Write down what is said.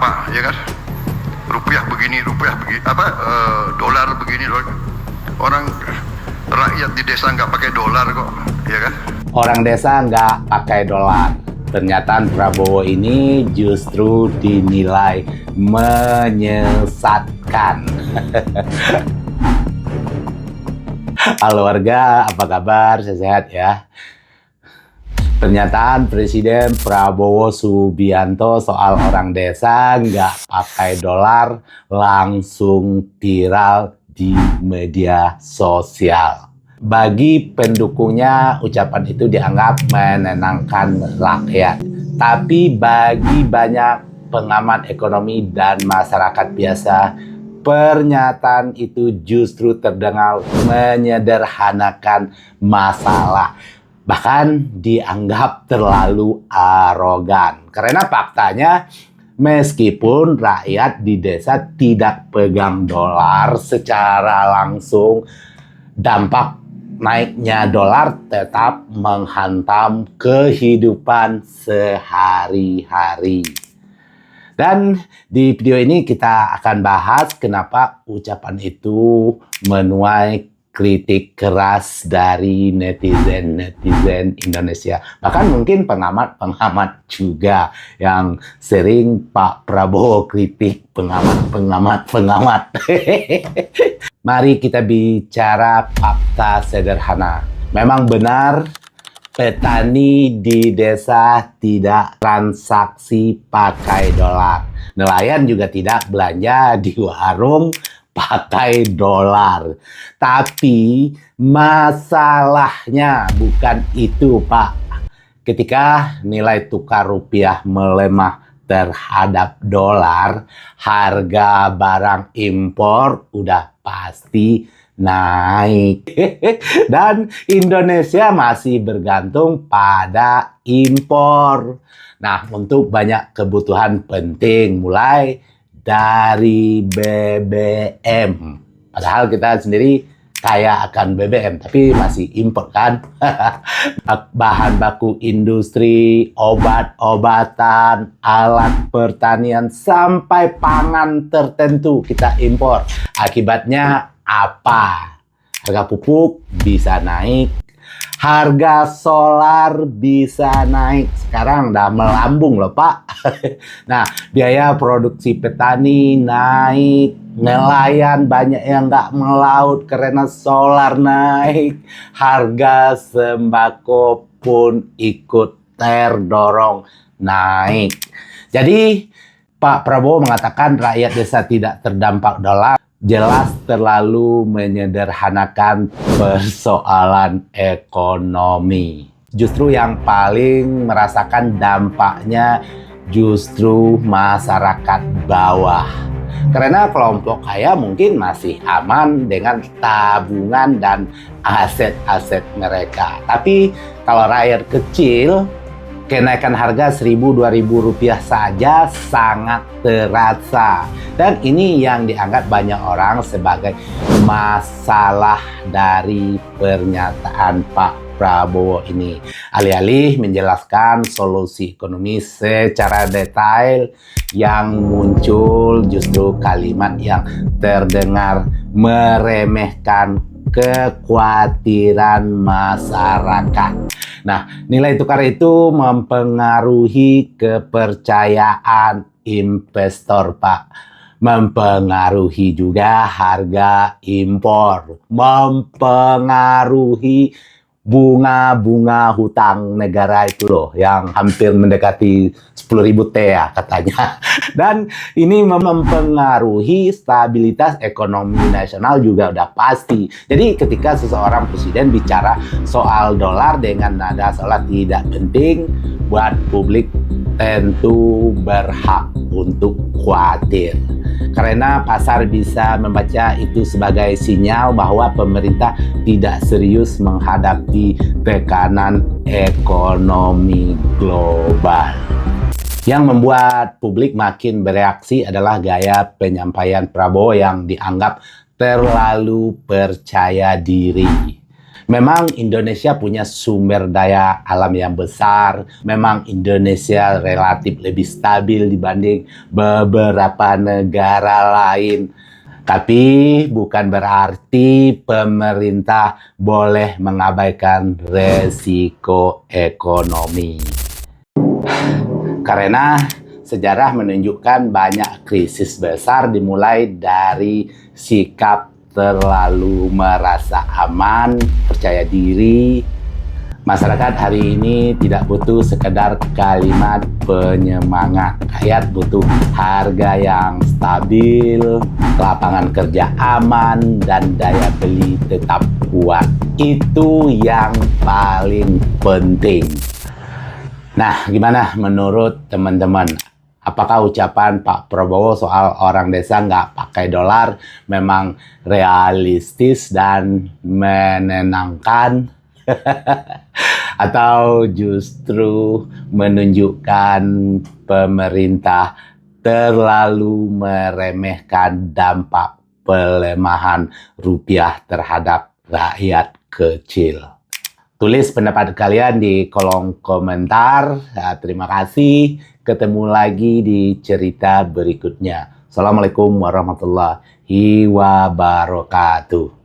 apa, ya kan? Rupiah begini, dolar begini, orang rakyat di desa nggak pakai dolar kok, ya kan? Orang desa nggak pakai dolar. Pernyataan Prabowo ini justru dinilai menyesatkan. Halo warga, apa kabar? Sehat ya? Pernyataan Presiden Prabowo Subianto soal orang desa nggak pakai dolar langsung viral di media sosial. Bagi pendukungnya, ucapan itu dianggap menenangkan rakyat. Tapi bagi banyak pengamat ekonomi dan masyarakat biasa, pernyataan itu justru terdengar menyederhanakan masalah. Bahkan dianggap terlalu arogan. Karena faktanya, meskipun rakyat di desa tidak pegang dolar secara langsung, dampak naiknya dolar tetap menghantam kehidupan sehari-hari. Dan di video ini kita akan bahas kenapa ucapan itu menuai kritik keras dari netizen Indonesia. Bahkan mungkin pengamat juga yang sering Pak Prabowo kritik pengamat. Mari kita bicara fakta sederhana. Memang benar petani di desa tidak transaksi pakai dolar. Nelayan juga tidak belanja di warung pakai dolar. Tapi masalahnya bukan itu, Pak. Ketika nilai tukar rupiah melemah terhadap dolar, harga barang impor udah pasti naik. Dan Indonesia masih bergantung pada impor. Nah, untuk banyak kebutuhan penting, mulai dari BBM. Padahal kita sendiri kaya akan BBM, tapi masih impor kan. Bahan baku industri, obat-obatan, alat pertanian, sampai pangan tertentu kita impor. Akibatnya apa? Harga pupuk bisa naik, harga solar bisa naik. Sekarang udah melambung loh, Pak. Nah, biaya produksi petani naik, nelayan banyak yang nggak melaut karena solar naik, harga sembako pun ikut terdorong naik. Jadi, Pak Prabowo mengatakan rakyat desa tidak terdampak dolar, jelas terlalu menyederhanakan persoalan ekonomi. Justru yang paling merasakan dampaknya justru masyarakat bawah. Karena kelompok kaya mungkin masih aman dengan tabungan dan aset-aset mereka. Tapi kalau rakyat kecil, kenaikan harga Rp1.000-Rp2.000 saja sangat terasa. Dan ini yang dianggap banyak orang sebagai masalah dari pernyataan Pak Prabowo ini. Alih-alih menjelaskan solusi ekonomi secara detail, yang muncul justru kalimat yang terdengar meremehkan kekhawatiran masyarakat. Nah, nilai tukar itu mempengaruhi kepercayaan investor, Pak. Mempengaruhi juga harga impor. Mempengaruhi bunga-bunga hutang negara itu loh, yang hampir mendekati 10.000 T ya katanya. Dan ini mempengaruhi stabilitas ekonomi nasional juga udah pasti. Jadi ketika seseorang presiden bicara soal dolar dengan nada seolah tidak penting, buat publik tentu berhak untuk khawatir. Karena pasar bisa membaca itu sebagai sinyal bahwa pemerintah tidak serius menghadapi tekanan ekonomi global. Yang membuat publik makin bereaksi adalah gaya penyampaian Prabowo yang dianggap terlalu percaya diri. Memang Indonesia punya sumber daya alam yang besar. Memang Indonesia relatif lebih stabil dibanding beberapa negara lain. Tapi bukan berarti pemerintah boleh mengabaikan resiko ekonomi. Karena sejarah menunjukkan banyak krisis besar dimulai dari sikap terlalu merasa aman, percaya diri. Masyarakat hari ini tidak butuh sekedar kalimat penyemangat. Rakyat butuh harga yang stabil, lapangan kerja aman, dan daya beli tetap kuat. Itu yang paling penting. Nah, gimana menurut teman-teman? Apakah ucapan Pak Prabowo soal orang desa nggak pakai dolar memang realistis dan menenangkan? Atau justru menunjukkan pemerintah terlalu meremehkan dampak pelemahan rupiah terhadap rakyat kecil? Tulis pendapat kalian di kolom komentar. Nah, terima kasih. Ketemu lagi di cerita berikutnya. Assalamualaikum warahmatullahi wabarakatuh.